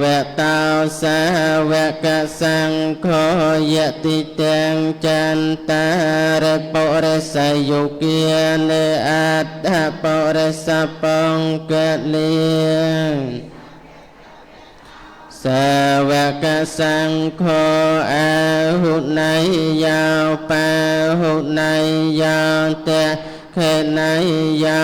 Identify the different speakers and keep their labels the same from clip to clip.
Speaker 1: វតោសាវកសង្ឃោយតិទាំងចន្តារិបុរិសយុគានិអត្តបុរិសបង្កលៀសាវកសង្ឃោអាหุណៃយោបាหุណៃយោតេខេណៃយោ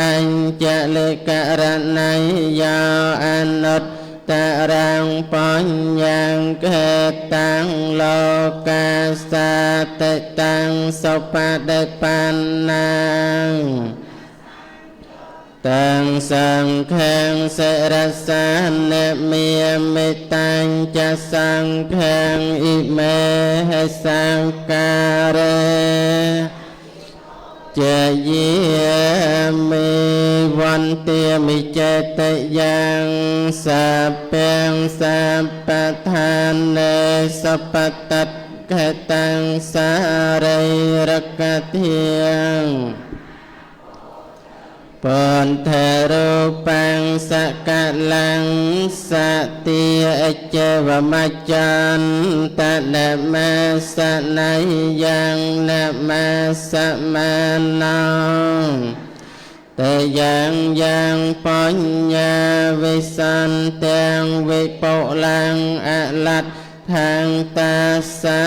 Speaker 1: អញ្ចလိករណៃយោអនុត្តតរាងបញ្ញងកេតាំងលោកកាសាតិតាំងសុបដិបណ្ណាតាំងសង្ឃាំសិរសានិមេមិតាំងចសង្ឃាំអ៊ីមេហេសង្ការេជាយាមិវន្ទាមិចេតយ៉ាងសពេងសបឋានេសបតតកតាំងសារិរកធាងពន្ធរូបាំងសកលាំងសតិអជវមច្ចាន្តនមសណៃយ៉ាងនមសមាណោតែយ៉ាងបញ្ញវិសន្ទាំងវិបុលាំងអលត្ថាងតាសា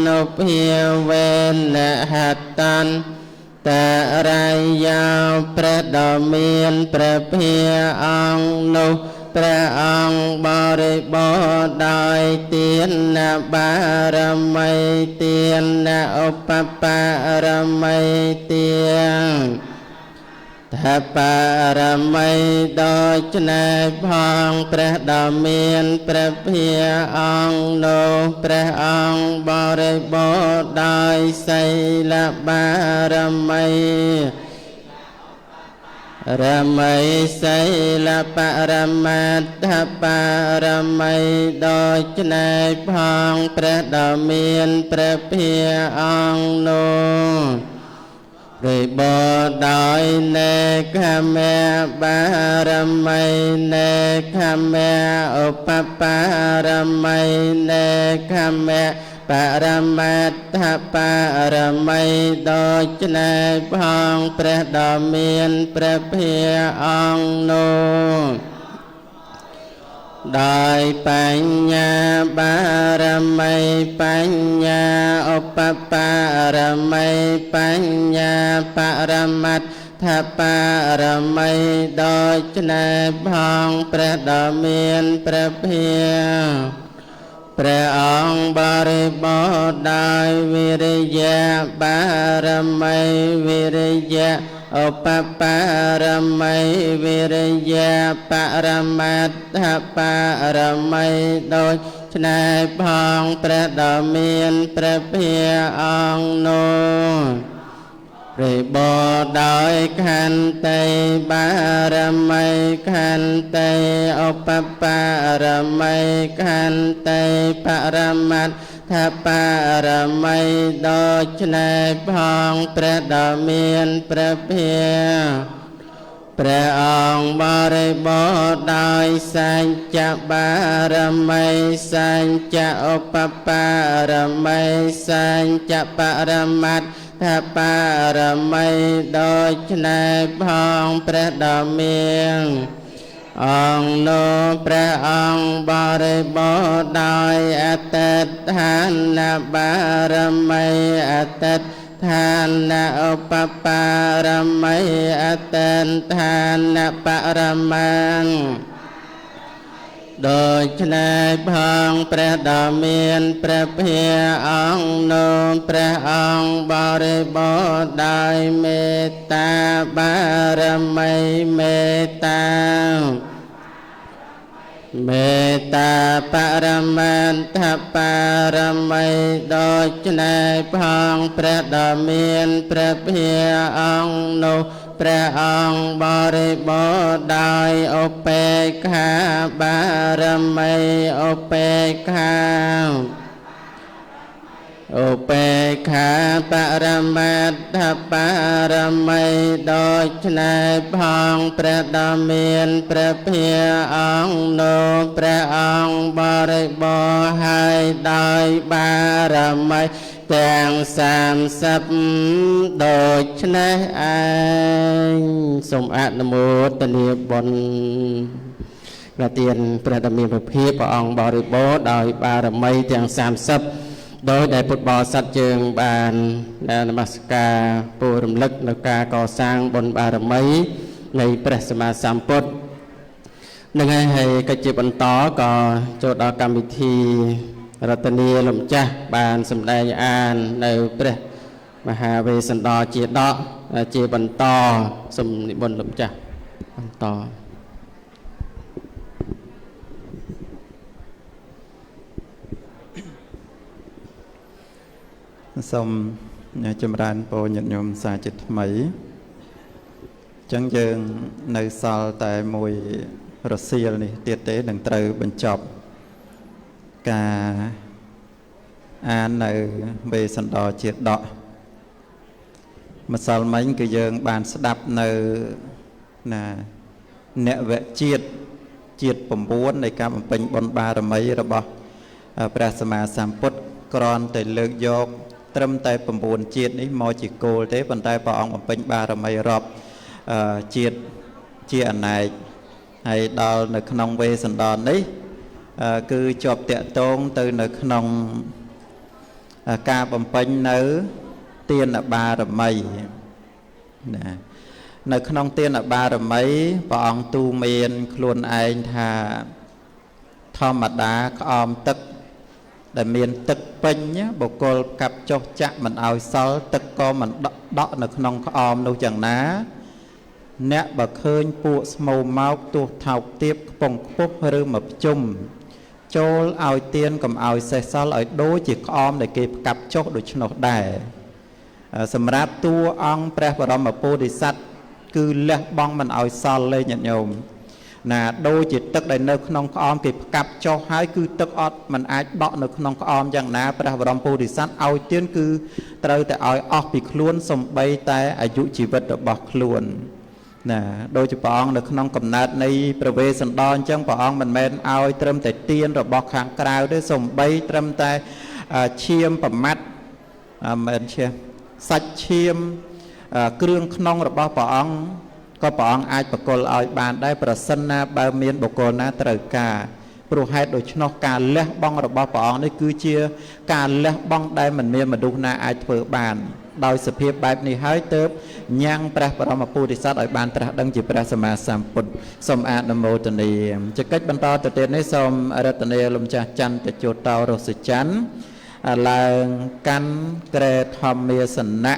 Speaker 1: នុភាវេនហតន្តតរាយោព្រះដ៏មានព្រះភាអង្គនោះព្រះអង្គបរិបូរណ៍ដោយទានបារមីទានឧបបារមីទានថបារមីដូច្នេះផងព្រះដ៏មានព្រះភាអង្គនោះព្រះអង្គបរិបូរណ៍ដោយសីលបារមីរមីសីលបរមត្ថបារមីដូច្នេះផងព្រះដ៏មានព្រះភាអង្គនោះរិបូរណ៍ដោយនេកខមបារមីនេកខមឧបបារមីនេកខមបរមត្ថបារមីដូច្នេះផងព្រះដ៏មានព្រះភាអង្គនោះដោយបញ្ញាបារមីបញ្ញាឧបបារមីបញ្ញាបរមត្ថបារមីដូច្នេះផងព្រះដ៏មានព្រះភាព្រះអង្គបរិបូរណ៍ដោយវិរិយបារមីវិរិយឧបបារមីវិរិយបរមត្ថបារមីដូច្នេះផងព្រះដ៏មានព្រះភាអង្គនោះរិបូរណ៍ដោយខន្តីបារមីខន្តីឧបបារមីខន្តីបរមត្ថបារមីដូច្នេះផងព្រះដ៏មានព្រះភាព្រះអង្គបរិបូរណ៍ដោយសច្ចបារមីសច្ចឧបបារមីសច្ចបរមត្ថបារមីដូច្នេះផងព្រះដ៏មានអង្គនោះព្រះអង្គបរិបូរណ៍ដោយអតិដ្ឋានបារមីអតិដ្ឋានឧបបារមីអតិដ្ឋានបរមាំដូច្នេះផងព្រះដ៏មានព្រះភាអង្គនោះព្រះអង្គបរិបូរណ៍ដោយមេត្តាបារមីមេត្តាមេត្តាបរមត្ថបារមីដូច្នេះផងព្រះដ៏មានព្រះភាអង្គនោះព្រះអង្គបរិបូរណ៍ដោយឧបេក្ខាបារមីឧបេក្ខា ឧបេក្ខាបរមត្ថបរមីដូចឆ្នៃផងព្រះដ៏មានព្រះភាអង្គនោះព្រះអង្គបរិបូរណ៍ហើយដោយបារមីទាំង30ដូចឆ្នេះឯងសូមអនុមោទនាបុណ្យព្រះទានព្រះដ៏មានព្រះភាពព្រះអង្គបរិបូរណ៍ដោយបារមីទាំង30ដោយដែលពុទ្ធបរិស័ទយើងបាននមស្ការពររំលឹកនៅការកសាងបុណ្យបារមីនៃព្រះសម្មាសម្ពុទ្ធនឹងហើយកិច្ចជាបន្តក៏ចូលដល់កម្មវិធីរតនីលំចាស់បានសម្ដែងអាននៅព្រះមហាវេស្សន្តរជាដកជាបន្តសូមនិមន្តលំចាស់បន្ត
Speaker 2: សូមចម្រើនពរញាតិញោមសាជាថ្មីអញ្ចឹងយើងនៅសល់តែមួយរសៀលនេះទៀតទេនឹងត្រូវបញ្ចប់ការអាននៅវេស្សន្តរជាដកម្សិលមិញគឺយើងបានស្ដាប់នៅអ្នកវជាតិ9នៃការបំពេញបុណ្យបារមីរបស់ព្រះសម្មាសម្ពុទ្ធគ្រាន់តែលើកយកត្រឹមតែ9ជាតិនេះមកជាគោលទេប៉ុន្តែព្រះអង្គបំពេញបារមីរាប់ជាតិជាអនេកហើយដល់នៅក្នុងវេស្សន្តរនេះគឺជាប់តាក់ទងទៅនៅក្នុងការបំពេញនៅទានបារមីណានៅក្នុងទានបារមីព្រះអង្គទូមានខ្លួនឯងថាធម្មតាក្អមទឹកដែលមានទឹកពេញបុគ្គលកាប់ចុះចាក់មិនឲ្យសល់ទឹកក៏មិនដក់នៅក្នុងក្អមនោះយ៉ាងណាអ្នកបើឃើញពួកស្មោមកទោះថោកទៀបខ្ពង់ខ្ពស់ឬមកភ្ជុំចូលឲ្យទៀនកុំឲ្យសេះសល់ឲ្យដូចជាក្អមដែលគេកាប់ចុះដូច្នោះដែរសម្រាប់តួអង្គព្រះបរមពុទ្ធិសត្វគឺលះបង់មិនឲ្យសល់លេញាតិញោមណាដូចជាទឹកដែលនៅក្នុងក្អមគេផ្កាប់ចុះហើយគឺទឹកអត់មិនអាចដក់នៅក្នុងក្អមយ៉ាងណាព្រះបរមពុទ្ធិសត្វឲ្យទៀនគឺត្រូវតែឲ្យអស់ពីខ្លួនសំបីតែអាយុជីវិតរបស់ខ្លួនណាដូចជាព្រះអង្គនៅក្នុងកំណើតនៃព្រះវេស្សន្តរអញ្ចឹងព្រះអង្គមិនមែនឲ្យត្រឹមតែទៀនរបស់ខាងក្រៅទេសំបីត្រឹមតែឈាមប្រមាត់មិនឈាមសាច់ឈាមគ្រឿងក្នុងរបស់ព្រះអង្គក៏ព្រះអង្គអាចបកលឲ្យបានដែរប្រសិនណាបើមានបុគ្គលណាត្រូវការព្រោះហេតុដូច្នោះការលះបង់របស់ព្រះអង្គនេះគឺជាការលះបង់ដែលមិនមានមនុស្សណាអាចធ្វើបានដោយសភាពបែបនេះហើយទើបញ៉ាំងព្រះបរមពុទ្ធិសត្វឲ្យបានត្រាស់ដឹងជាព្រះសម្មាសម្ពុទ្ធសូមអនុមោទនាចកិច្ចបន្តទៅទៀតនេះសូមរតនាលំចាស់ច័ន្ទជោតោរសច័ន្ទឡើងកាន់ក្រែធម្មាសនៈ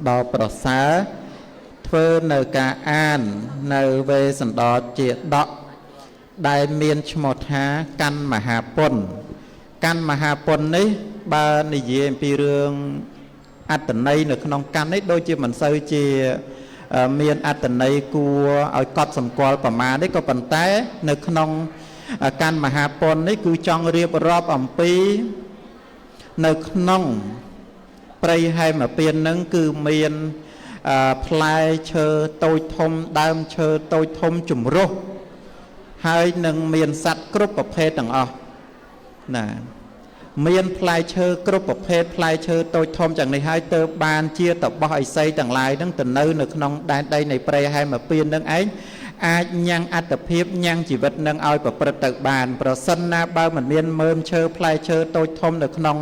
Speaker 2: ដ៏ប្រសើរធ្វើនៅការអាននៅវេស្សន្តរជាដកដែលមានឈ្មោះថាកាន់មហាពុនកាន់មហាពុននេះបើនិយាយអំពីរឿងអត្តន័យនៅក្នុងកាន់នេះដូចជាមិនសូវជាមានអត្តន័យគួរឲ្យកត់សម្គាល់ប្រមាណនេះក៏ប៉ុន្តែនៅក្នុងកាន់មហាពុននេះគឺចង់រៀបរាប់អំពីនៅក្នុងព្រៃហេមពាននឹងគឺមានផ្លែឈើតូចធំដើមឈើតូចធំចម្រុះហើយនឹងមានសត្វគ្រប់ប្រភេទទាំងអស់ណាមានផ្លែឈើគ្រប់ប្រភេទផ្លែឈើតូចធំយ៉ាងនេះហើយទើបបានជាតបោះឥសីទាំងឡាយនឹងទៅនៅក្នុងដែនដីនៃព្រៃហេមពាននឹងឯងអាចញ៉ាំងអត្តភាពញ៉ាំងជីវិតនឹងឲ្យប្រព្រឹត្តទៅបានប្រសិនណាបើមិនមានមើមឈើផ្លែឈើតូចធំនៅក្នុង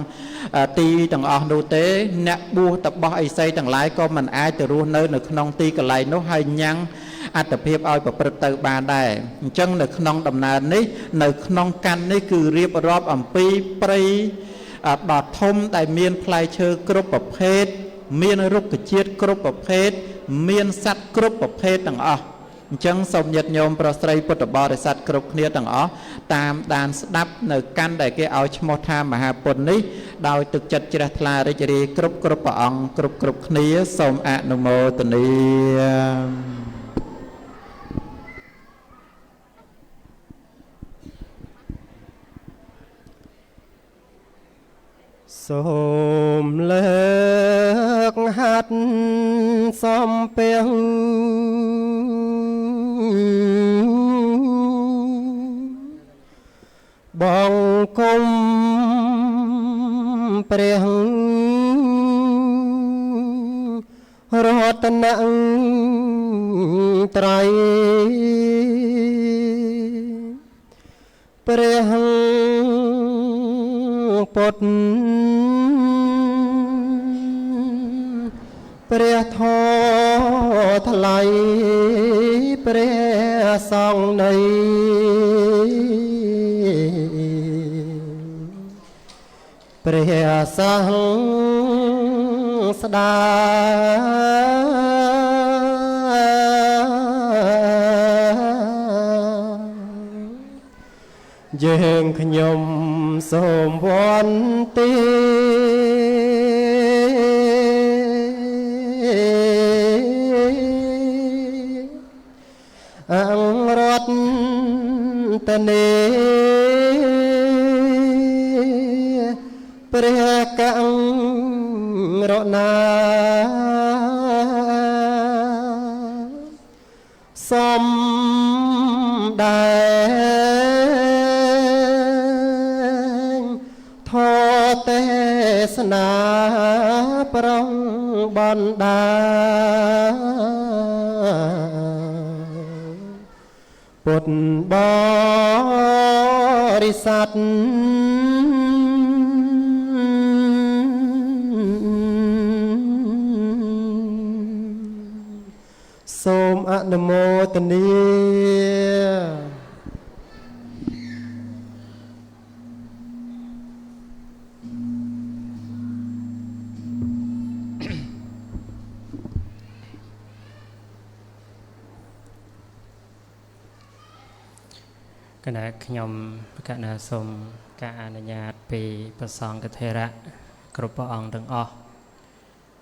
Speaker 2: ទីទាំងអស់នោះទេអ្នកបួសតបោះឥសីទាំងឡាយក៏មិនអាចទៅរស់នៅក្នុងទីកន្លែងនោះហើយញ៉ាំងអត្តភាពឲ្យប្រព្រឹត្តទៅបានដែរអញ្ចឹងនៅក្នុងដំណើរនេះនៅក្នុងកាន់នេះគឺរៀបរាប់អំពីព្រៃដ៏ធំដែលមានផ្លែឈើគ្រប់ប្រភេទមានរុក្ខជាតិគ្រប់ប្រភេទមានសត្វគ្រប់ប្រភេទទាំងអស់អញ្ចឹងសូមញាតិញោមប្រុសស្រីពុទ្ធបរិស័ទគ្រប់គ្នាទាំងអស់តាមដានស្ដាប់នៅកាន់ដែលគេឲ្យឈ្មោះថាមហាពុទ្ធនេះដោយទឹកចិត្តជ្រះថ្លារីករាយគ្រប់ព្រះអង្គគ្រប់គ្នាសូមអនុមោទនាស
Speaker 3: សូមលើកហាត់សំពេងបងគុំព្រះរតនត្រ័យព្រះពុទ្ធព្រះធម៌ថ្លៃព្រះសង្ឃនៃព្រះសាស្តាយើងខ្ញុំសូមវន្ទាអង្គរតនេព្រះករុណាសំដែងធម៌ទេសនាប្រងបណ្ដាពុទ្ធបរិស័ទសូមអនុមោទនាគណៈខ្ញុំគណៈសូមការអនុញ្ញាតពីព្រះសង្ឃថេរៈគ្រប់ព្រះអង្គទាំងអស់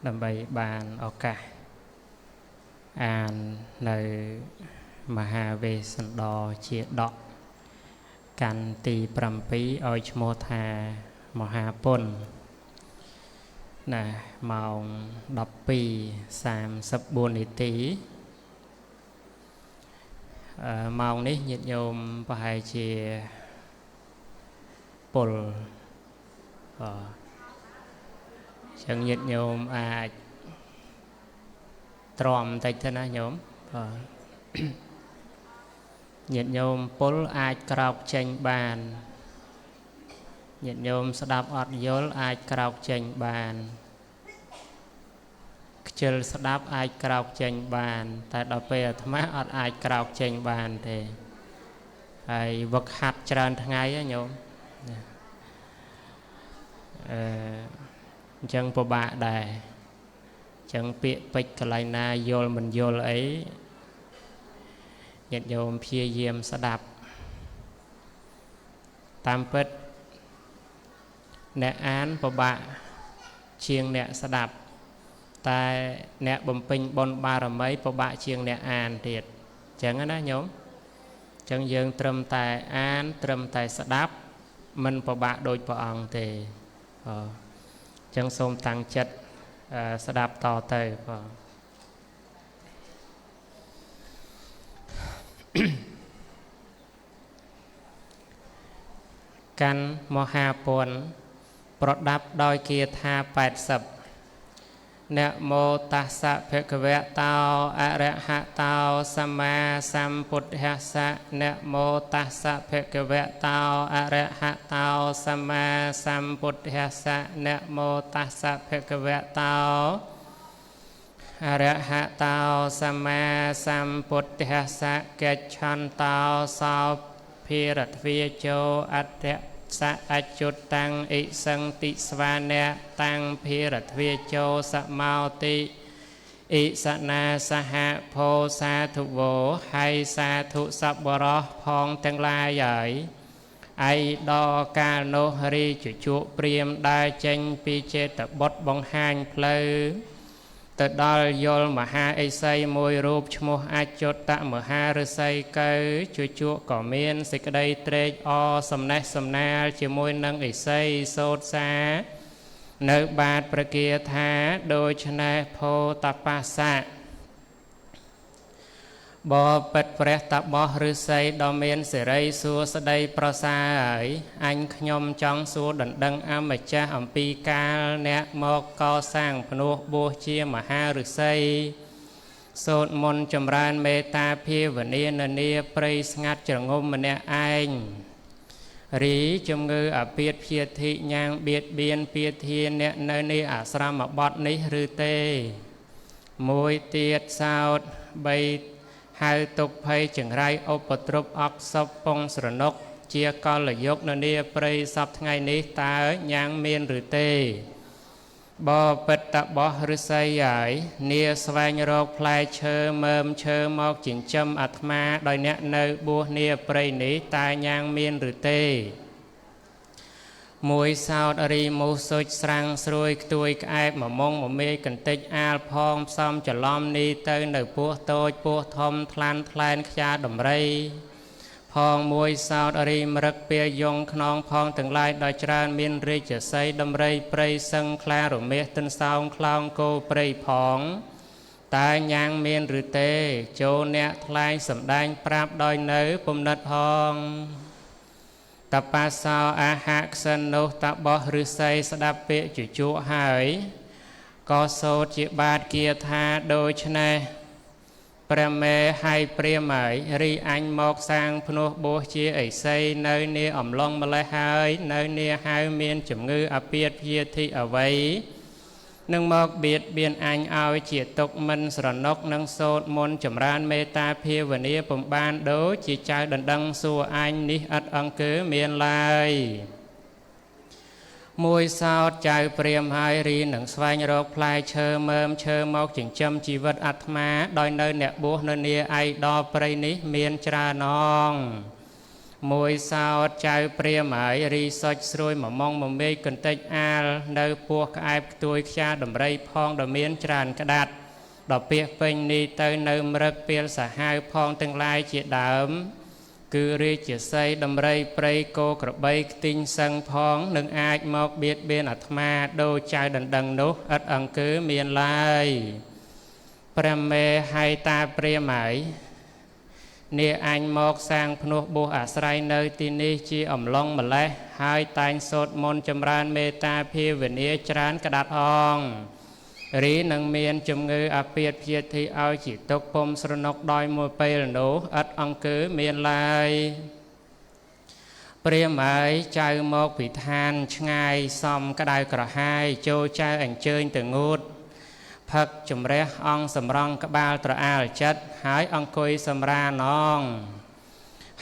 Speaker 3: ដើម្បីបានឱកាសអាននៅមហាវេស្សន្តរជាដកកាន់ទី7ឲ្យឈ្មោះថាមហាពុនណាម៉ោង 12:34 នាទីម៉ោងនេះញាតិញោមប្រហែលជាពលចឹងញាតិញោមអាចទ្រាំតិចទៅណាញោមញាតិញោមពលអាចក្រោកចេញបានញាតិញោមស្ដាប់អត់យល់អាចក្រោកចេញបានខ្ជិលស្ដាប់អាចក្រោកចេញបានតែដល់ពេលអាត្មាអត់អាចក្រោកចេញបានទេហើយវឹកហាត់ច្រើនថ្ងៃណាញោមអញ្ចឹងពិបាកដែរចឹងពាក្យពេចន៍កន្លែងណាយល់មិនយល់អីញាតិញោមព្យាយាមស្ដាប់តាមពិតអ្នកអានពិបាកជាងអ្នកស្ដាប់តែអ្នកបំពេញបុណ្យបារមីពិបាកជាងអ្នកអានទៀតចឹងណាញោមចឹងយើងត្រឹមតែអានត្រឹមតែស្ដាប់មិនពិបាកដូចព្រះអង្គទេចឹងសូមតាំងចិត្តស្ដាប់តទៅបងកាន់មហាពុនប្រដាប់ដោយគាថា80นะโมตัสสะภะคะวะโตอะระหะโตสัมมาสัมพุทธัสสะนะโมตัสสะภะคะวะโตอะระหะโตสัมมาสัมพุทธัสสะนะโมตัสสะภะคะวะโตอะระหะโตสัมมาสัมพุทธัสสะกัจฉันโตสาภิรัตวิโจอัตถะสะอจุตังอิสังติสวานะตังภิรัตวิโจสมาวติอิสนาสหะโพสาธุโวให้สาธุสับบรอพองទាំងឡាយហើយไอดอកាលនោះរីជជក់ព្រាមដើរចេញពីចេតបុត្របង្ហាញផ្លូវទៅដល់យល់មហាឥសីមួយរូបឈ្មោះអច្យុតមហាឫសីកៅជជក់ក៏មានសេចក្តីត្រេកអរសំណេះសំណាលជាមួយនឹងឥសីសូត្រសា នៅបាតប្រគាថាដូច្នេះភោតបាសៈបបិទ្ធព្រះតបោះឫស្សីដ៏មានសិរីសួស្តីប្រសើរហើយអញខ្ញុំចង់សួរដណ្ដឹងអម្ចាស់អំពីកាលអ្នកមកកសាងភ្នោះបួសជាមហាឫស្សីសូត្រមន្តចម្រើនមេត្តាភាវនានាព្រៃស្ងាត់ជ្រងំម្នាក់ឯងរីជំងឺអពាធភាធិញាងបៀតបៀនពាធាអ្នកនៅនៃអាស្រមបទនេះឬទេមួយទៀតសោត3ហៅទុកភ័យចង្រៃឧបទ្រពអកសពពងស្រណុកជាកលយុគនាព្រៃសពថ្ងៃនេះតើញាងមានឬទេបបិទ្ធបោះឫស្សីហើយនាស្វែងរកផ្លែឈើមើមឈើមកចិញ្ចឹមអាត្មាដោយអ្នកនៅបួសនាព្រៃនេះតើញាងមានឬទេមួយសោតរីមូសុចស្រាំងស្រួយខ្ទួយក្អែបមមងមមេកន្តិចអាលផងផ្សំច្រឡំនេះទៅនៅពោះតូចពោះធំថ្លាន់ថ្លែនខ្យាដំរីផងមួយសោតរីមរឹកពាយងខ្នងផងទាំងឡាយដោយច្រើនមានរាជសីដំរីព្រៃសឹងខ្លារមាសទិនសោងខ្លោងគោព្រៃផងតើញាងមានឬទេចូលអ្នកថ្លែងសម្ដែងប្រាប់ដោយនៅពំនិតផងតបាសោអាហៈក្សិននោះតបោះឫស្សីស្ដាប់ពាក្យជជក់ហើយក៏សូត្រជាបាតគាថាដូច្នេះព្រះមេហើយព្រាមហើយរីអញមកសាងភ្នោះបួសជាឥសីនៅនាអំឡុងម្លេះហើយនៅនាហៅមានជំងឺអពាធភាធិអ្វីនឹងមកបៀតបៀនអញឲ្យជាទុកមិនស្រណុកនឹងសូត្រមន្តចម្រើនមេត្តាភាវនាពំបានដូចជាចៅដណ្ដឹងសួរអញនេះឥតអង្គើមានឡើយមួយសោតចៅព្រាមហើយរីនឹងស្វែងរកផ្លែឈើមើមឈើមកចិញ្ចឹមជីវិតអាត្មាដោយនៅអ្នកបួសនៅនាឯដល់ព្រៃនេះមានច្រើនអងមួយសោតចៅព្រាមហើយរីសុចស្រួយមមងមមេកកន្តិចអាលនៅពោះក្អែបខ្ទួយខ្យាដំរីផងដ៏មានច្រើនក្តាត់ដល់ពាសពេញនេះទៅនៅមរឹកពេលសាហាវផងទាំងឡាយជាដើមគឺរាជសីដំរីព្រៃគោក្របីខ្ទីងសឹងផងនឹងអាចមកបៀតបៀនអាត្មាដូចចៅដណ្ដឹងនោះឥតអង្គើមានឡើយព្រះមេហើយតាព្រាមហើយនាអញមកសាងភ្នោះបួសអាស្រ័យនៅទីនេះជាអំឡុងម្លេះហើយតែងសូត្រមន្តចម្រើនមេត្តាភាវនាច្រើនក្តាត់អងរីនឹងមានជំងឺអពាធភាធិឲ្យជាទុកពុំស្រណុកដោយមួយពេលនោះឥតអង្គើមានឡើយព្រាមហើយចៅមកពីឋានឆ្ងាយសំក្តៅក្រហាយចូលចៅអញ្ជើញទៅងូតផឹកជំរះអង្គសម្រង់ក្បាលត្រអាលចិត្តហើយអង្គុយសម្រានង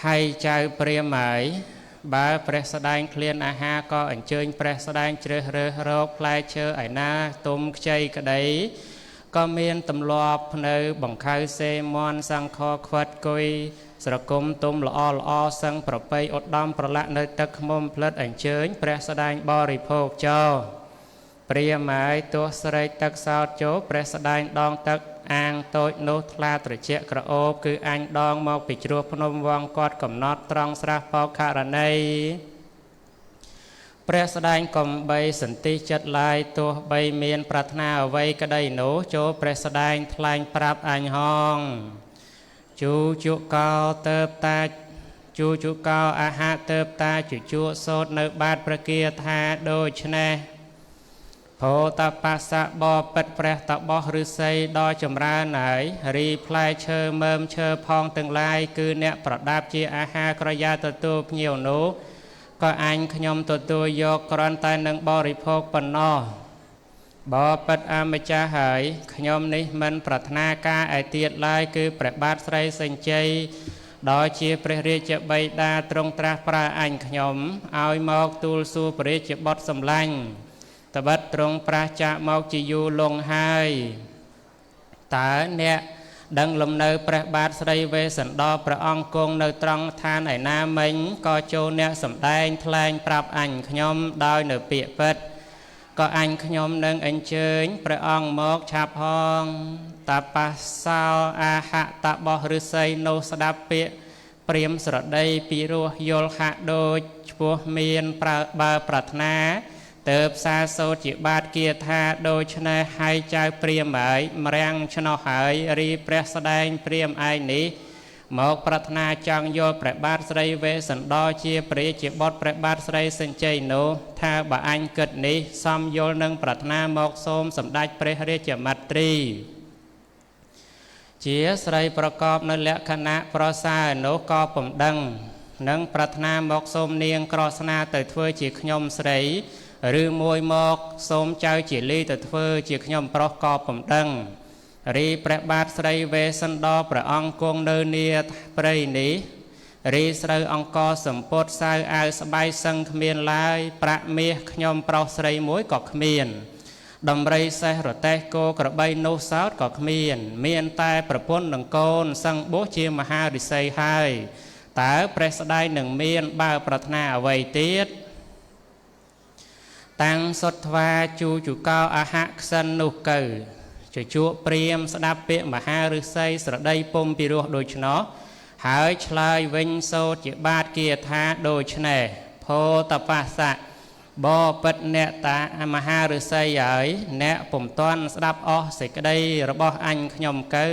Speaker 3: ហើយចៅព្រាមហើយបើព្រះស្ដែងឃ្លានអាហារក៏អញ្ជើញព្រះស្ដែងជ្រើសរើសរកផ្លែឈើឯណាទុំខ្ចីក្តីក៏មានទម្លាប់នៅបង្ខៅសេមន់សង្ខខ្វិតគុយស្រគុំទុំល្អល្អសឹងប្រពៃឧត្តមប្រឡាក់នៅទឹកខ្មុំផ្លិតអញ្ជើញព្រះស្ដែងបរិភោគចោព្រាមហើយទោះស្រែកទឹកសោតចូលព្រះស្ដែងដងទឹកអាងតូចនោះថ្លាត្រជាក់ក្រអូបគឺអញដងមកពីជ្រោះភ្នំវងគាត់កំណត់ត្រង់ស្រះបោកខរណីព្រះស្ដែងកំបីសន្តិចិត្តឡាយទោះបីមានប្រាថ្នាអ្វីក្តីនោះចូលព្រះស្ដែងថ្លែងប្រាប់អញហងជូជុកោទៅតាជូជុកោអាហាទៅតាជជក់សោតនៅបាតព្រះគាថាដូច្នេះភោតបាសៈបបិទ្ធព្រះតបោះឫស្សីដ៏ចម្រើនហើយរីផ្លែឈើមើមឈើផងទាំងឡាយគឺអ្នកប្រដាប់ជាអាហារក្រយ៉ាទទួលភ្ញៀវនោះក៏អញខ្ញុំទទួលយកគ្រាន់តែនឹងបរិភោគប៉ុណ្ណោះបបិទ្ធអម្ចាស់ហើយខ្ញុំនេះមិនប្រាថ្នាការឯទៀតឡើយគឺព្រះបាទស្រីសញ្ជ័យដ៏ជាព្រះរាជបិតាទ្រង់ត្រាស់ប្រើអញខ្ញុំឲ្យមកទូលសួរព្រះរាជបុត្រសម្លាញ់តបិតទ្រង់ប្រះចាកមកជាយូរលងហើយតើអ្នកដឹងលំនៅព្រះបាទស្រីវេស្សន្តរព្រះអង្គគង់នៅត្រង់ឋានឯណាមិញក៏ចូលអ្នកសម្ដែងថ្លែងប្រាប់អញខ្ញុំដោយនៅពាក្យពិតក៏អញខ្ញុំនឹងអញ្ជើញព្រះអង្គមកឆាប់ហងតបាសោអាហៈតបោះឫស្សីនោះស្ដាប់ពាក្យព្រាមស្រដីពីរោះយល់ហាក់ដូចឈ្មោះមានបើប្រាថ្នា เติบซาโซจิบาทเกียธาโดยชนะให้เจ้าเปรียมหมายมรังชนหายรีเปรสแดงเปรียมไอนี้หมอกปรารถนาจังโยประบาทไสเวสันดอเชียปริจิบดประบาทไสสันเจโนถ้าบะอันเกิดนี้ซ้ำโยนังปรารถนาหมอกโสมสำได้เปรเรจมัตรีเจียไสประกอบในละคณะปรสาโนกอผมดังนังปรารถนาหมอกโสมเนียงกรสนาแต่เถื่อจีขยมไสหรือมวยหมอกโสมเจ้าจีลีแต่เถื่อจีขยมปรกอผมดังรีประบาทไสเวสันดอประองกงเนเนียปรินิรีไสองกอสมปดสายอาสบายสังขมีนลายประเมียขยมเปราไสมวยกอกขมีนดำไรไสรเตโกกระใบโนซาดกอกขมีนเมียนตายประพนหนังโกนสังโบเชียมหาริไซไฮแต่เปรสได้หนึ่งเมียนบ่าวปรารถนาไว้ติดตั้งสดทวาจูจุเกาอาหะสนุกเกอจั่วเปรียมสดับเปะมหาฤทัยสระได้ปมปิโรโดยชนะหายชลายเวงโซจิบาทเกียรธาโดยชนะโพตปัสสะบ่อปัดเนตามหาฤทัยใหญ่เนผมต้อนสดับออสิกได้ระบอบอันขยมเกอ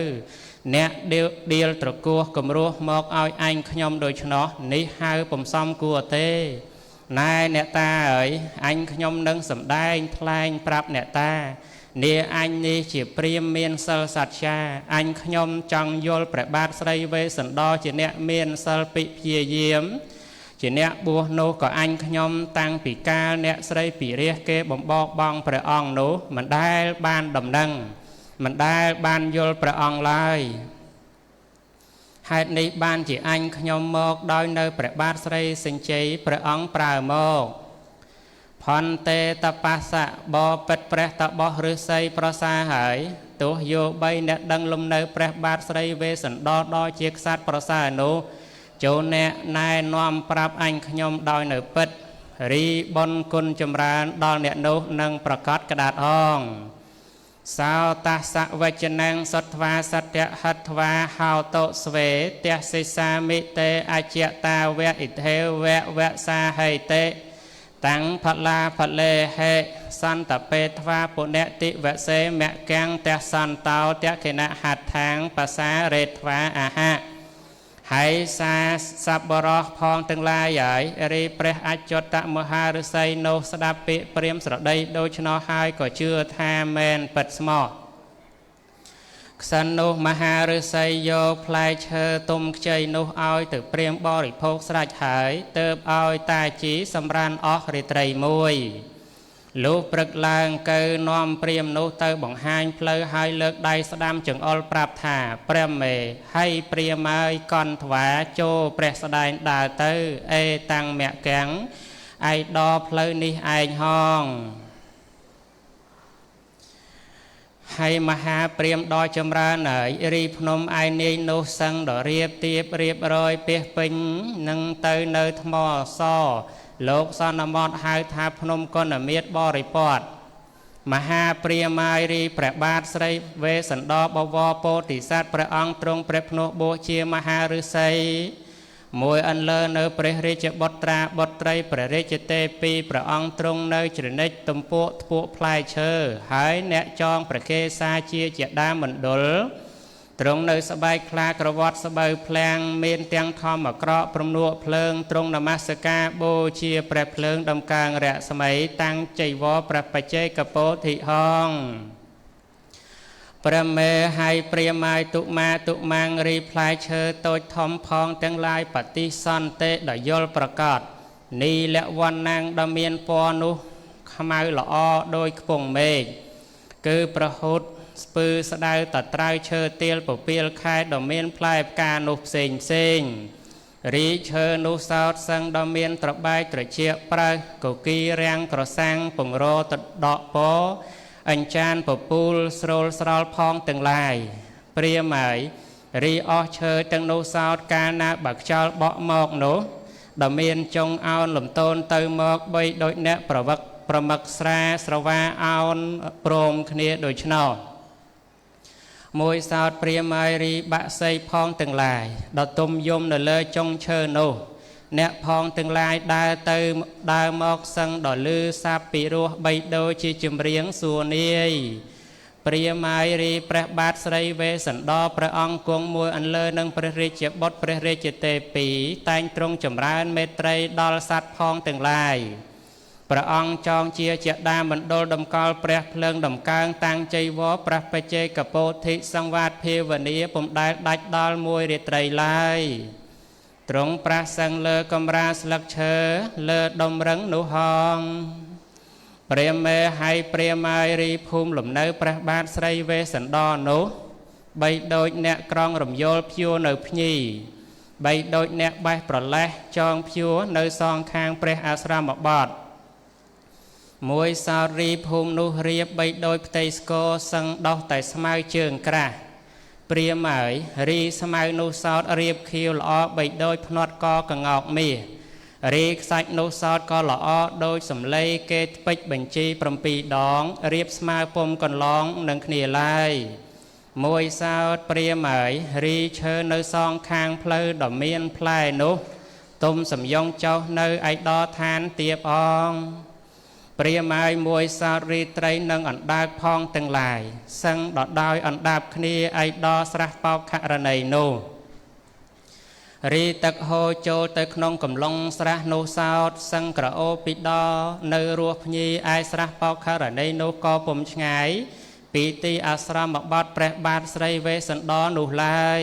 Speaker 3: เนเดียวตระกัวกมรัวมอกเอาอันขยมโดยชนะนี้หายผมซ้ำกัวเตนายเนตาเอ๋ยอันขยมนึงสำได้ทลายปรับเนตาเนียอันนี้จีเปรียมเมียนเซลสัตชาอันขยมจังโยลประบาทไสเวสันดอจีเนเมียนเซลปิเพียเยี่ยมจีเนบัวโนก็อันขยมตังปีกาเนไสปีเรียเกบ่มบอกบองประองโนมันได้บานดำดังมันได้บานโยลประองลายเหตุนี้บานจีอันขยมมอกโดยในประบาทไสสิงเจประองปราโมกพันเตตปัสสะบอเป็ดเปรตบอฤทัยประสาหายตัวโยใบเนดังลมในเปรบาทไสเวสันดอดอเจียกสัตประสาโนโจเนนายนอมปรับอันขยมดอยในเป็ดรีบนกุลจำรานดอเนโนนังประกาศกระดาษห้องสาวตัสสะวัจนังสัทวาสัตยหัตวาหาวโตสเวเตสิสามิเตอาเจตาเวอิเทเวสาไฮเตตั้งพลาพเลเหสันตเปทวาปุเนติเวเสแมแกงเตสันเตาเตเขณะหัดทางภาษาเรทวาอาหะให้สาสับบรอพองตึงลายใหญ่รีเปรอจตมหาฤทัยโนสดาปิเปรียมสระใดโดยชนหายก็เชื่อทาแมนปัดสมอสันนุมหาฤทัยโยพลายเชอตุมใจนุเอาตึกเปรียมบริโภคสลายหายเติบเอาตาจีสำรันออกริตรมวยลูกปรึกลางเกยนอมเปรียมนุเตอบ่งหายเพลหายเลิกได้สดามจึงอลปราบถาเปรียมเมให้เปรียมไม้ก่อนถวาโจเปรสดายดาเตอเอตังแมแกงไอดอเพลนิไอห้องให้มหาเปรียมดอยจำราหน่อยรีพนมไอเนยโนสังดอเรียบเตียบเรียบรอยเปียปิงนังเตยเนยทมอซอโลกสอนมอดหายทาพนมกนเมียดบริปอดมหาเปรียมไอรีประบาทไสเวสันดอบวโปติสัตประองตรงเปรพโนโบเชียมหาฤทัยมวยอันเลเนเปรเรจบตราบตรเปรเรจเตปีประองตรงเนจรเนจตุมปุปุพลายเชอหายเนจองประเคสาเชียเจดามันดลตรงในสบายคลากระวัดสบายแพลงเมนเตียงทอมกระปรมนัวเพลิงตรงนมัสกาโบเชียแปรเพลิงดำกลางแระสมัยตั้งใจวอประปเจกโปธิห้องประเมให้เปรียมายตุมาตุมังรีพลายเชอโตทอมพองตั้งลายปฏิสันเตดยลประกาศนีและวันนางดำเมียนปอนุขมายละอโดยปงเมฆคือประหุดปือสดายตัดไตรเชอเตียลปเปียลคายดอมเมียนพลายกานุเซงเซงรีเชอนุสาวสังดอมเมียนตรบายตรเชียปลายกุกีแรงกระสังปงโรตดอกปออัญจานปปูลสโรลสรอลพองตึงลายเปรียหมายรีออเชอตึงนุสาวกานาบักจอลเบาะหมอกโนดอมเมียนจงเอาหลุมต้นเตยหมอกใบโดยเนประวักประมักสราสรวาเอาโปรมคเนียโดยชนอมวยสาวเปรียมายรีบะไซพองตึงลายดอตุมยมเนเลจงเชอโน អ្នកផងទាំងឡាយដើរទៅដើរមកសឹងដល់លឺសាប់ពីរោះបីដូចជាចម្រៀងសួរនាយព្រាម៉ាយរីព្រះបាទស្រីវេស្សន្តរព្រះអង្គគង់មួយអន្លើនឹងព្រះរាជាបុត្រព្រះរាជទេពីតែងទ្រង់ចម្រើនមេត្រីដល់សត្វផងទាំងឡាយព្រះអង្គចងជាជាដាមណ្ឌលតម្កល់ព្រះភ្លើងដំកើងតាំងជ័យវរប្រះបច្ចេកពោធិសង្វាតភាវនាពុំដែលដាច់ដល់មួយរាត្រីឡើយទ្រង់ប្រះសឹងលើកំរាស្លឹកឈើលើដុំរឹងនោះហងព្រាមេហើយព្រាម៉ាយរីភូមិលំនៅព្រះបាទស្រីវេស្សន្តរនោះបីដូចអ្នកក្រងរំយល់ព្យួរនៅភ្ញីបីដូចអ្នកបេះប្រលេះចងព្យួរនៅសងខាងព្រះអាស្រមបទមួយសោតរីភូមិនោះរៀបបីដូចផ្ទៃស្គរសឹងដោះតែស្មៅជើងក្រាស់ព្រាម៉ាយរីស្មៅនោះសោតរៀបខៀវល្អបីដូចភ្នាត់កកងោកមាសរីខ្សាច់នោះសោតក៏ល្អដូចសំឡីគេថ្ពេចបញ្ជី7ដងរៀបស្មើពុំកន្លងនឹងគ្នាឡើយមួយសោតព្រាម៉ាយរីឈើនៅសងខាងផ្លូវដ៏មានផ្លែនោះទុំសំយងចុះនៅឯដឋានទៀបអងព្រាម៉ាយមួយសោតរីត្រីនឹងអណ្ដើកផងទាំងឡាយសឹងដដោយអណ្ដាប់គ្នាឯដស្រះបោកខរណីនោះរីទឹកហូរចូលទៅក្នុងកំឡុងស្រះនោះសោតសឹងក្រអូបពីដនៅរស់ភ្ញីឯស្រះបោកខរណីនោះក៏ពុំឆ្ងាយពីទីអាស្រមបទព្រះបាទស្រីវេស្សន្តរនោះឡើយ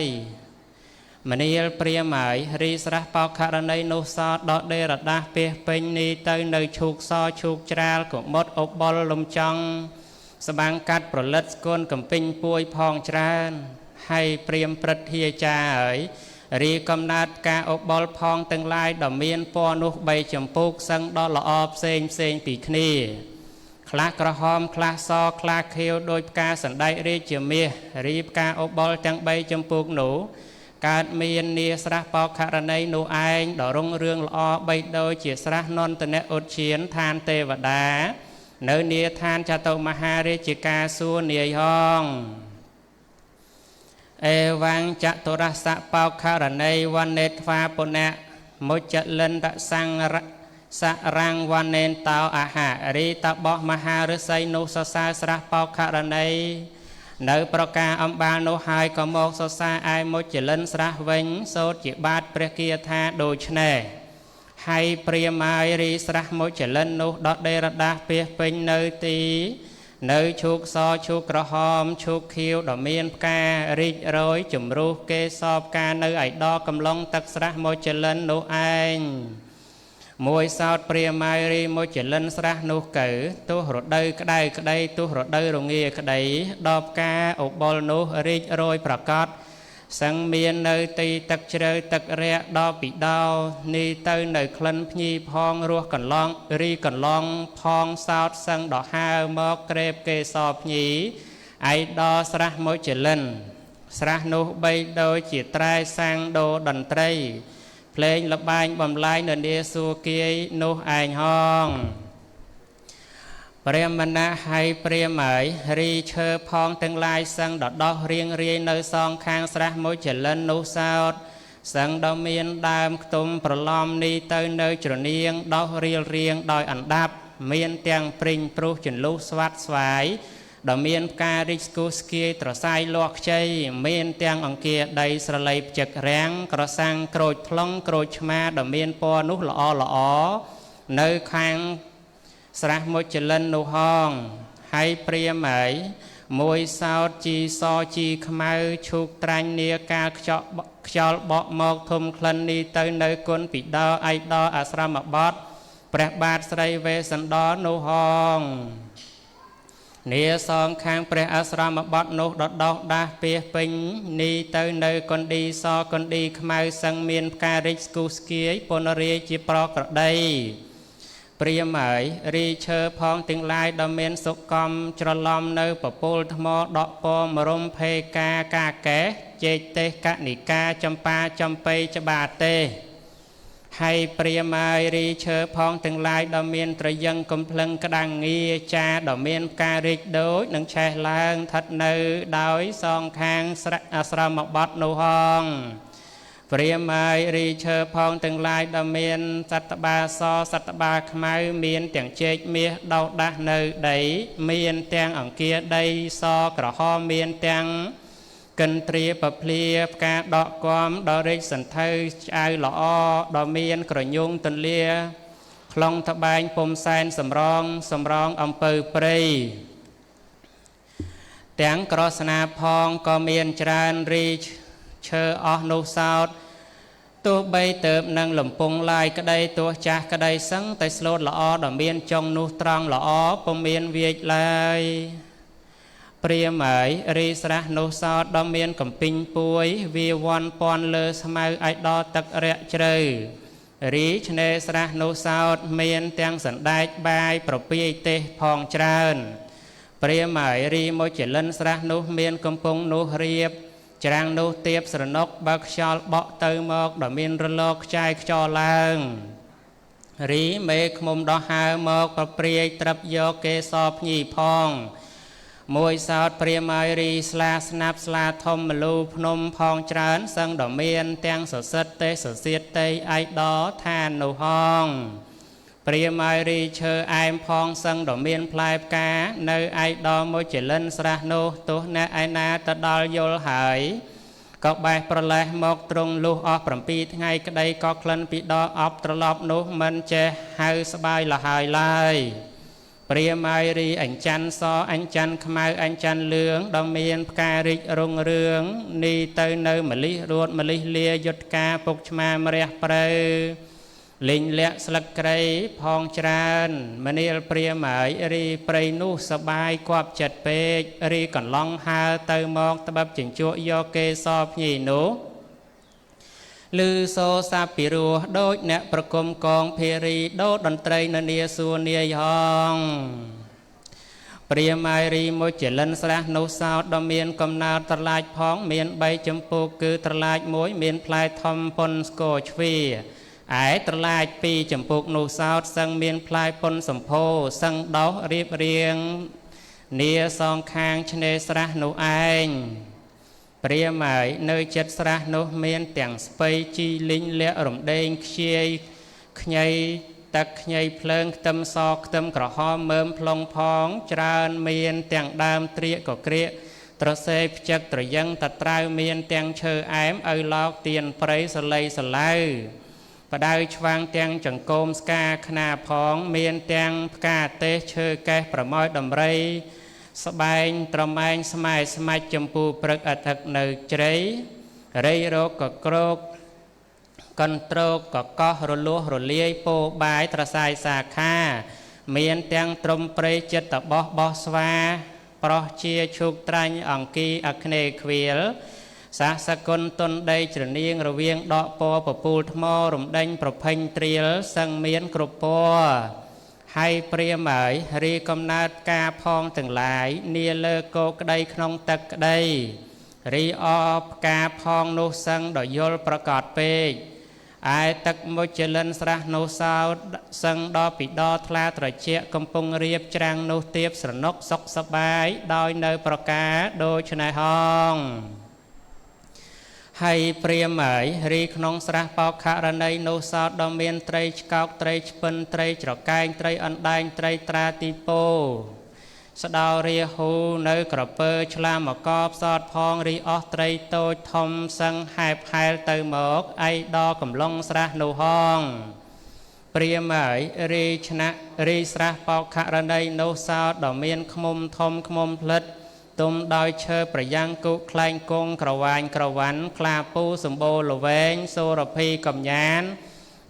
Speaker 3: មនាលព្រាម៉ាយរីស្រះបោកខរណីនោះសោតដកដេរដាស់ពាសពេញនេះទៅនៅឈូកសឈូកច្រាលកមុតអបុលលំចង់ស្បាំងកាត់ប្រលិតស្គនកំពេញពួយផងច្រើនហើយព្រាមព្រឹទ្ធាចារ្យហើយរីកំណើតការអបុលផងទាំងឡាយដ៏មានពណ៌នោះ3ចម្ពោះសឹងដ៏ល្អផ្សេងពីគ្នាខ្លះក្រហមខ្លះសខ្លះខៀវដោយផ្កាសណ្ដែករាជមាសរីផ្កាអបុលទាំង3ចម្ពោះនោះកើតមាននាស្រះបោកខរណីនោះឯងដ៏រុងរឿងល្អបីដូចជាស្រះនន្តនឧទ្យានឋានទេវតានៅនាឋានចតុមហារាជការសួរនាយហងអេវាំងចតុរសៈបោកខរណីវណ្ណេថ្វាពុណៈមុចលិនតសង្រសរាំងវណ្ណេនតោអាហារីតបោះមហាឫសីនោះសរសើរស្រះបោកខរណីនៅប្រការអំបាលនោះហើយក៏មកសរសើរឯមុចលិនស្រះវិញសូត្រជាបាតព្រះគាថាដូច្នេះហើយព្រាម៉ាយរីស្រះមុចលិននោះដកដេរដាស់ពាសពេញនៅទីនៅឈូកសឈូកក្រហមឈូកខៀវដ៏មានផ្ការីករយជំរុះគេសពការនៅឯដកកំឡុងទឹកស្រះមុចលិននោះឯងមួយសោតព្រាម៉ាយរីមុចលិនស្រះនោះកើទោះរដូវក្តៅក្តីទោះរដូវរងាក្តីដល់ផ្កាអបុលនោះរីករយប្រកបសឹងមាននៅទីទឹកជ្រៅទឹករាក់ដល់ពីដោនេះទៅនៅក្លិនភ្ញីផងរស់កន្លងរីកន្លងផងសោតសឹងដល់ហើមកក្រេបគេសភ្ញីឯដល់ស្រះមុចលិនស្រះនោះបីដូចជាត្រែសាំងដូរតន្ត្រីភ្លេងលបែងបំលែងនៅនាសួគាយនោះឯងហងព្រាមណៈហើយព្រាម៉ាយរីឈើផងទាំងឡាយសឹងដដោះរៀងរាយនៅសងខាងស្រះមុចលិននោះសោតសឹងដ៏មានដើមខ្ទុំប្រឡំនេះទៅនៅជ្រនាងដោះរៀលរៀងដោយអណ្ដាប់មានទាំងព្រិញព្រុសចន្លុះស្វាត់ស្វាយដ៏មានផ្ការីកស្គូស្គាយត្រសាយលាស់ខ្ចីមានទាំងអង្គាដីស្រលៃផ្ចឹករាំងក្រសាំងក្រូចថ្លុងក្រូចឆ្មាដ៏មានពណ៌នោះល្អនៅខាងស្រះមុចលិននោះហងហើយព្រាម៉ាយមួយសោតជីសជីខ្មៅឈូកត្រាញ់នាការខ្យល់បក់មកធំក្លិននេះទៅនៅគុណពីដោឯដអាស្រមបទព្រះបាទស្រីវេស្សន្តរនោះហងនាសងខាងព្រះអាស្រមបទនោះដដោះដាស់ពាសពេញនេះទៅនៅកណ្ឌីសកណ្ឌីខ្មៅសឹងមានផ្ការីកស្គូស្គាយពនរាជាប្រក្រដីព្រាម៉ាយរីឈើផងទាំងឡាយដ៏មានសុកំច្រឡំនៅពពុលថ្មដកពមរំភេកាកាកេជេកទេសកនិកាចម្ប៉ាចំបៃច្បាទេហើយព្រាម៉ាយរីឈើផងទាំងឡាយដ៏មានត្រយឹងកំភ្លឹងក្តាំងងារចាដ៏មានផ្ការីកដូចនឹងឆេះឡើងស្ថិតនៅដោយសងខាងស្រះអាស្រមបទនោះហង ព្រាមហើយរីឈើផងទាំងឡាយដ៏មានសត្វបាសសត្វបាខ្មៅមានទាំងជែកមាសដោដាស់នៅដីមានទាំងអង្គាដីសក្រហមមានទាំងកិនត្រាពភ្លាផ្កាដកគំដ៏រីកសន្ធៅឆ្អៅល្អដ៏មានក្រញូងទន្លាខ្លងត្បែងពុំសែនសម្រងអំពើព្រៃទាំងក្រស្នាផងក៏មានច្រើនរីឈើអស់នោះសោតទោះបីទៅនឹងលំពងឡាយក្តីទោះចាស់ក្តីសឹងតែស្លូតល្អដ៏មានចុងនោះត្រង់ល្អពុំមានវាចឡើយព្រាមហើយរីស្រះនោះសោតដ៏មានកំពីងពួយវាវ័នពន់លើស្មៅឲ្យដល់ទឹករាក់ជ្រៅរីឆ្នេរស្រះនោះសោតមានទាំងសណ្ដែកបាយប្រពាយទេសផងច្រើនព្រាមហើយរីមួយចលិនស្រះនោះមានកំពង់នោះរៀបច្រាំងនោះទៀបស្រណុកបើខ្យល់បក់ទៅមកដ៏មានរលកខ្ចាយខ្យល់ឡើងរីមេឃ្មុំដោះហើរមកប្រព្រាយត្រឹបយកកេសរភ្ញីផងមួយសោតព្រាមហើយរីស្លាស្នាប់ស្លាធំមលូភ្នំផងច្រើនសឹងដ៏មានទាំងសសិទ្ធទេសសៀតតេឯកដឋាននោះហងព្រាមហើយរីឈើអែមផងសឹងដ៏មានផ្លែផ្កានៅឯកដមួយចលិនស្រះនោះទោះអ្នកឯណាទៅដល់យល់ហើយក៏បេះប្រលេះមកទ្រង់លុះអស់7ថ្ងៃក្តីក៏ក្លិនពីដកអប់ត្រឡប់នោះមិនចេះហៅស្បាយលហើយឡើយព្រាមហើយរីអញ្ចាន់សអញ្ចាន់ខ្មៅអញ្ចាន់លឿងដ៏មានផ្ការីករុងរឿងនេះទៅនៅម្លិះរួតម្លិះលាយុទ្ធការពុកឆ្មាមរះព្រៅលេងលាក់ស្លឹកក្រៃផងច្រើនមនាលព្រាមហើយរីព្រៃនោះសបាយគប់ចិត្តពេករីកន្លងហើទៅមកត្បិតចិញ្ចក់យកកេសរភ្ញីនោះឮសូរសាពីរោះដូចអ្នកប្រគំកងភារីដូតន្ត្រីននាសួរនាយហងព្រាមហើយរីមួយចលិនស្រះនោះសោតដ៏មានកំណើតត្រឡាចផងមាន3ចម្ពោះគឺត្រឡាចមួយមានផ្លែធំប៉ុនស្គរជ្វាឯត្រឡាច2ចម្ពោះនោះសោតសឹងមានផ្លែប៉ុនសម្ភោសឹងដោះរៀបរៀងនាសងខាងឆ្នេរស្រះនោះឯងព្រាមហើយនៅចិត្តស្រះនោះមានទាំងស្ពៃជីលីងលាក់រំដេងខ្ជាយខ្ញីទឹកខ្ញីភ្លើងខ្ទឹមសខ្ទឹមក្រហមមើមផ្លុងផងច្រើនមានទាំងដើមត្រៀកកក្រៀកត្រសេផ្ចឹកត្រយឹងតត្រាវមានទាំងឈើអែមឪឡោកទៀនព្រៃសលៃសឡៅបដៅឆ្វាងទាំងចង្កូមស្កាខ្នាផងមានទាំងផ្កាទេសឈើកេះប្រមោយដំរីស្បែងត្រម៉ែងស្មែស្មាច់ចម្ពូព្រឹកអធិកនៅជ្រៃរៃរោគកក្រោកកន្ត្រោកកកោះរលួសរលាយពោបាយត្រសាយសាខាមានទាំងត្រំព្រៃចិត្តបោះបោះស្វាប្រោះជាឈូកត្រាញ់អង្គីអគ្នេយ៍ខ្វៀលសាសគុណតុនដីច្រនៀងរវាងដកពណ៌ពពូលថ្មរំដេញប្រភេញត្រៀលសឹងមានគ្រប់ពណ៌ហើយព្រាមហើយរីកំណើតការផងទាំងឡាយនាលើគោក្តីក្នុងទឹកក្តីរីអផ្កាផងនោះសឹងដ៏យល់ប្រកបពេកឯទឹកមុចលិនស្រះនោះសោតសឹងដល់ពីដថ្លាត្រជាក់កំពុងរៀបច្រាំងនោះទៀបស្រណុកសុខសបាយដោយនៅប្រការដូច្នេះហងហើយព្រាមហើយរីក្នុងស្រះបោខរណីនោះសោតដ៏មានត្រីឆ្កោកត្រីឆ្ពិនត្រីច្រកែងត្រីអណ្ដែងត្រីត្រាទីពោស្ដោរាហ៊ូនៅក្រពើឆ្លាមកកផ្សោតផងរីអស់ត្រីតូចធំសឹងហែបហែលទៅមកឯដល់កំឡុងស្រះនោះហងព្រាមហើយរីឆ្នាក់រីស្រះបោខរណីនោះសោតដ៏មានឃ្មុំធំឃ្មុំផ្លិតទុំដោយឈើប្រយ៉ាងគូខ្លែងគង់ក្រវាញក្រវ៉ាន់ខ្លាពូសម្បូរលវែងសូរភីកំញាន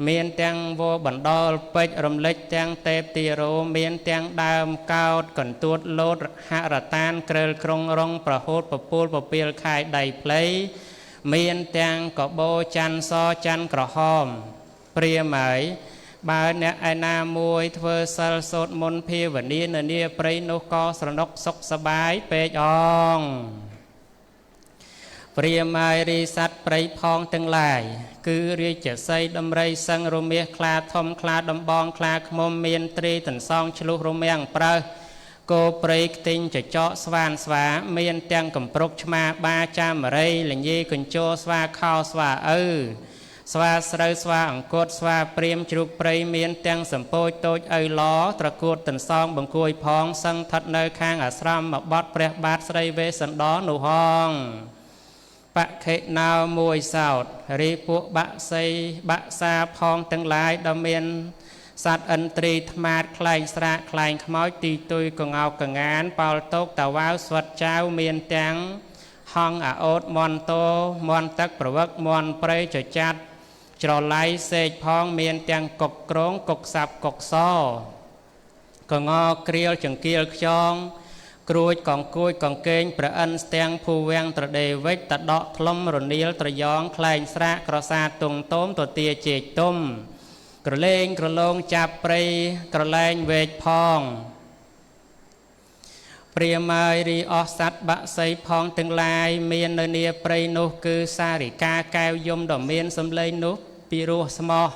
Speaker 3: មានទាំងវបណ្ដោលពេជ្ររំលេចទាំងទេពទីរោមានទាំងដើមកោតកន្ទួតលោតហរតានក្រើលក្រុងរងប្រហូតពពូលពពាលខាយដៃផ្លៃមានទាំងកបោច័ន្ទសច័ន្ទក្រហមព្រាមហើយបើអ្នកឯណាមួយធ្វើសិលសូត្រមន្តភាវនានាព្រៃនោះក៏ស្រណុកសុខសបាយពេកអងព្រាមហើយរីស័តព្រៃផងទាំងឡាយគឺរាជសីដំរីសឹងរមាសខ្លាធំខ្លាដំបងខ្លាឃ្មុំមានត្រីតន្សងឆ្លុះរមាំងប្រើ គោព្រៃខ្ទិញចចកស្វានស្វាមានទាំងកំប្រុកឆ្មាបាចាមរៃលញីកញ្ជោស្វាខោស្វាឪស្វាស្រូវស្វាអង្គត់ស្វាព្រាមជ្រូកព្រៃមានទាំងសម្ពោចតូចឪឡត្រកួតតន្សងបង្គួយផងសឹងថិតនៅខាងអាស្រមបត់ព្រះបាទស្រីវេស្សន្តរនោះហងបខិណៅមួយសោតរីពួកបាក់សីបាក់សាផងទាំងឡាយដ៏មានសត្វឥន្ទ្រីថ្មាតខ្លែងស្រាកខ្លែងខ្មោចទីទុយកងោកកងានប៉ោលតោកតាវ៉ាវស្វិតចៅមានទាំងហងអាអូតមន់តោមន់ទឹកប្រវឹកមន់ព្រៃចចាត់ច្រឡៃសេកផងមានទាំងកុកក្រងកុកសាប់កុកសកងោក្រៀលចង្កៀលខ្យងគ្រួចកងគួចកងកេងប្រអិនស្ទាំងភូវាំងត្រដេវិចតដកធ្លុំរនៀលត្រយ៉ងខ្លែងស្រាកក្រសាទុងតោមទទាជេកទុំក្រលេងក្រឡងចាប់ព្រៃក្រឡែងវែកផងព្រាម៉ាយរីអស់សัตว์បាក់សីផងទាំងឡាយមាននៅនាព្រៃនោះគឺសារិកាកែវយំដ៏មានសម្លេងនោះពីរោះស្មោះ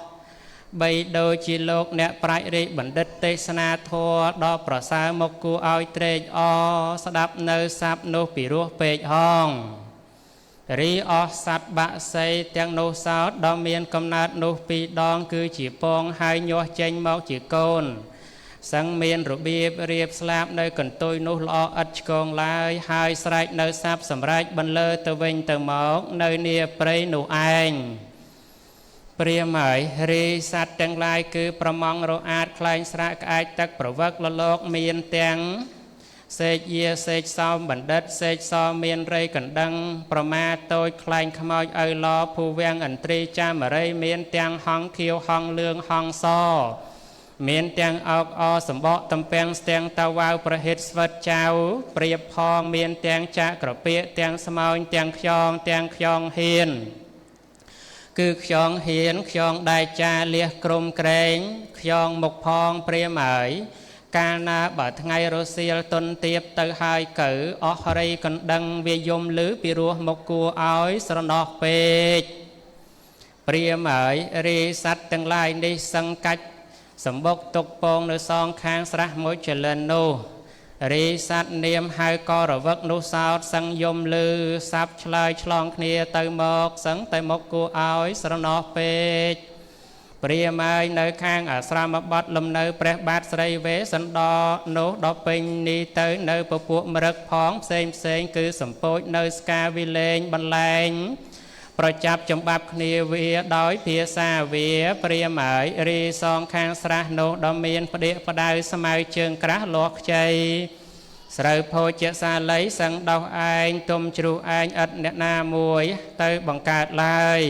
Speaker 3: បីដូចជាលោកអ្នកប្រាជ្ញរាជបណ្ឌិតទេសនាធម៌ដ៏ប្រសើរមកគួរឲ្យត្រេកអរស្ដាប់នៅស័ព្ទនោះពីរោះពេកហងរីអស់សัตว์បាក់សីទាំងនោះសោតដ៏មានកំណើតនោះពីរដងគឺជាពងហើយញាស់ចេញមកជាកូនសឹងមានរបៀបរៀបស្លាប់នៅកន្ទុយនោះល្អឥតឆ្កងឡើយហើយស្រែកនៅស័ព្ទសម្រេចបន្លឺទៅវិញទៅមកនៅនាព្រៃនោះឯងព្រាម៉ាយរីសត្វទាំងឡាយគឺប្រមងរអាតខ្លែងស្រាកក្អែកទឹកប្រវឹកលលោកមានទាំងសេកយាសេកសោមបណ្ឌិតសេកសមានរៃកណ្ដឹងប្រមាតូចខ្លែងខ្មោចឪឡភូវាំងឥន្ទ្រីចាមរៃមានទាំងហងខៀវហងលឿងហងសមានទាំងអោកអសម្បកតំពាំងស្ទាំងតាវ៉ាវប្រហិតស្វិតចៅព្រៀបផងមានទាំងចាក់ក្រពៀកទាំងស្មោញទាំងខ្យងទាំងខ្យងហ៊ានគឺខ្យងហ៊ានខ្យងដៃចាលះក្រុមក្រែងខ្យងមុខផងព្រាម៉ាយកាលណាបើថ្ងៃរសៀលតុនទៀបទៅហើយកើអស់រៃកណ្ដឹងវាយំលឺពីរោះមកគួរឲ្យស្រណោះពេកព្រាម៉ាយរីសัตว์ទាំងឡាយនេះសឹងកាច់សម្បុកទុកពងនៅសងខាងស្រះមួយចលិននោះរីសัตว์នាមហៅក៏រវឹកនោះសោតសឹងយំលឺសັບឆ្លើយឆ្លងគ្នាទៅមកសឹងតែមកគួរឲ្យស្រណោះពេកព្រាម៉ាយនៅខាងអាស្រមបទលំនៅព្រះបាទស្រីវេស្សន្តរនោះដល់ពេញនេះទៅនៅពពួកមរឹកផងផ្សេងផ្សេងគឺសម្ពោចនៅស្កាវិលេងបន្លែងប្រចាប់ចំបាប់គ្នាវាដោយភាសាវាព្រាម៉ាយរីសងខាងស្រះនោះដ៏មានផ្ដៀកផ្ដៅស្មៅជើងក្រាស់លាស់ខ្ចីស្រូវភោជសាល័យសឹងដោះឯងទុំជ្រុះឯងឥតអ្នកណាមួយទៅបង្កើតឡើយ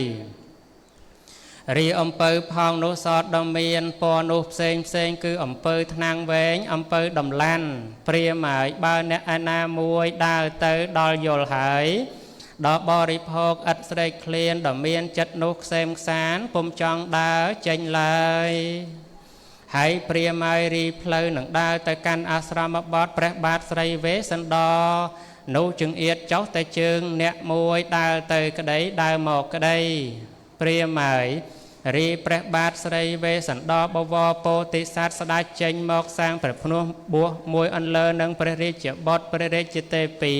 Speaker 3: រីអំពៅផងនោះសតដ៏មានពណ៌នោះផ្សេងផ្សេងគឺអំពៅថ្នាំងវែងអំពៅដំឡាន់ព្រាម៉ាយបើអ្នកឯណាមួយដើរទៅដល់យល់ហើយដល់បរិភោគឥតស្រេកឃ្លានដ៏មានចិត្តនោះខ្សែមខ្សានពុំចង់ដើរចេញឡើយហើយព្រាម៉ាយរីផ្លូវនឹងដើរទៅកាន់អាស្រមបទព្រះបាទស្រីវេស្សន្តរនោះចង្អៀតចុះតែជើងអ្នកមួយដើរទៅក្តីដើរមកក្តីព្រាម៉ាយរីព្រះបាទស្រីវេស្សន្តរបវរពោធិសត្វស្ដេចចេញមកសាងព្រះភ្នោះបួសមួយអន្លើនឹងព្រះរាជបុត្រព្រះរាជទេពី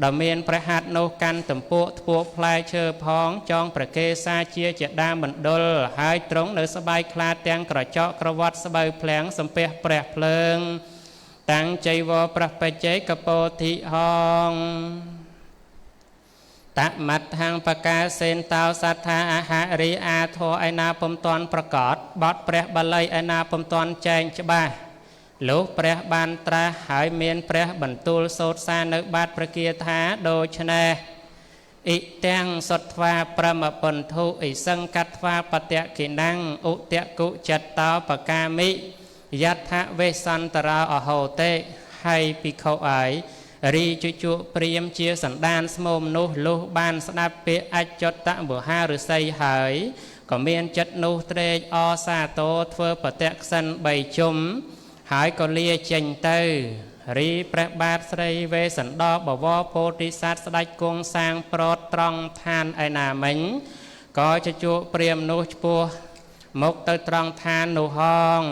Speaker 3: ដ៏មានព្រះハ័ត្ទនោះកាន់ទំពក់ធ្ពក់ផ្លែឈើផងចងប្រកេសាជាដាមណ្ឌលហើយទ្រង់នៅស្បែកខ្លាទាំងក្រចកក្រវត្តស្បូវភ្លាំងសំពះព្រះភ្លើងតាំងចៃវរប្រះបច្ចេកពោធិហងតមត្ថាំបកាសេនតោសត្ថាអាហារីអាធរឯណាពុំតាន់ប្រកបបទព្រះបាលីឯណាពុំតាន់ចែងច្បាស់លោកព្រះបានត្រាស់ហើយមានព្រះបន្ទូលសូត្រសារនៅបាតប្រគាថាដូច្នេះអ៊ិទាំងសុទ្វាប្រមពន្ធុអ៊ិសង្កត្វាបតកិណੰឧតគុចិត្តតោបកាមិយដ្ឋវេសន្តរោអហោតេហើយភិក្ខុអាយរីជជក់ព្រាមជាសន្តានស្មោមនោះលុះបានស្ដាប់ពាក្យអច្យុតមហាឫសីហើយក៏មានចិត្តនោះត្រេកអរសាទរធ្វើបតក្សិណ3ជុំហើយក៏លាចេញទៅរីព្រះបាទស្រីវេស្សន្តរបវរពោធិសត្វស្ដេចគង់សាងប្រតត្រង់ឋានឯណាមិញក៏ជជក់ព្រាមនោះឆ្ពោះមកទៅត្រង់ឋាននោះហង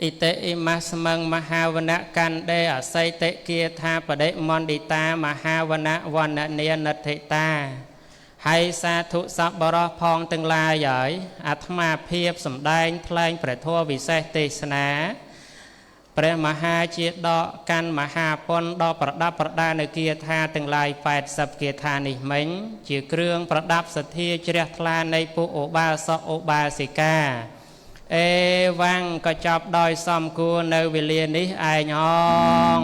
Speaker 3: อิเตอิมัสมังมหาวนะกันเดอไซเตเกียธาปเดมอนดิตามหาวนะวันเนียนัตถิตาให้สาธุสับบรพองตึงลายใหญ่อาตมาเพียบสำแดงเพลงประทัววิเศษเทศนาพระมหาเจตดอกันมหาปนดอประดับประดาในเกียรธาตึงลาย80เกียรธานิเมงจีเครื่องประดับสถีเจริญทลาในปุโอบาสโอบาสิกาเอวังก็จับดอยซอมกูในวิเลียนนี้ไอยอง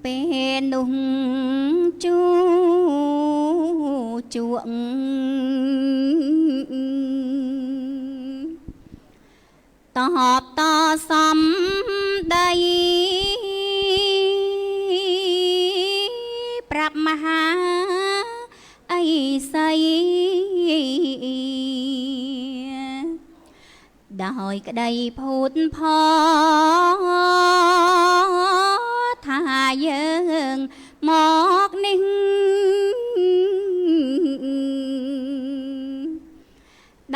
Speaker 4: เป็นนุ่งจูจวงตอบต่อซ้ำใดปรับมหาไอ้ใสดอยก็ได้พูดพอถ้าเยิงหมอกนิ่ง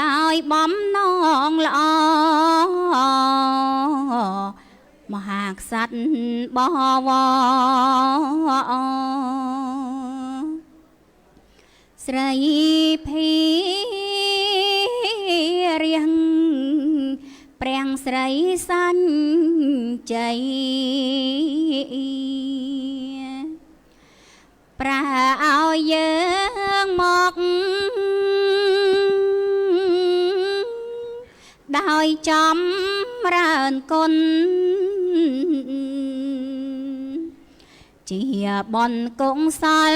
Speaker 4: ดอยบ่มน้องละอมหากสัตว์บ่วสไรพีเรียงแปลงใส่สันใจปราเอาเยืองหมอกดอยจอมร่านคนเจียบอนกงสล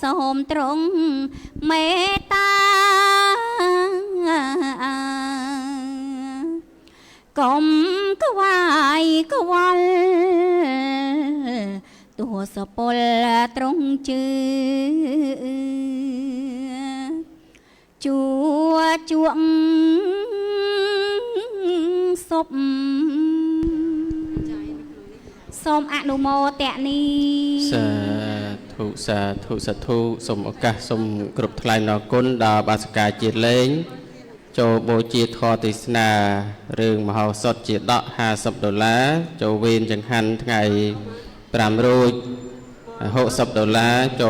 Speaker 4: สมตรงเมตตากลมก็วายก็วันตัวสปลตรงจือจัวจวงศพส้มอนุโมเตนี
Speaker 1: สาธุสาธุสาธุสมโอกาสสมกรุบทลายนอกุลดาวบาสกาจิตเล้งโจโบจีทอติสนาเรื่องมหาสดจิตดอก$50โจเวนจังหันไงปรามรูจ$60โจ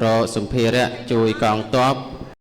Speaker 1: รอสมเพระจุยกองตอบ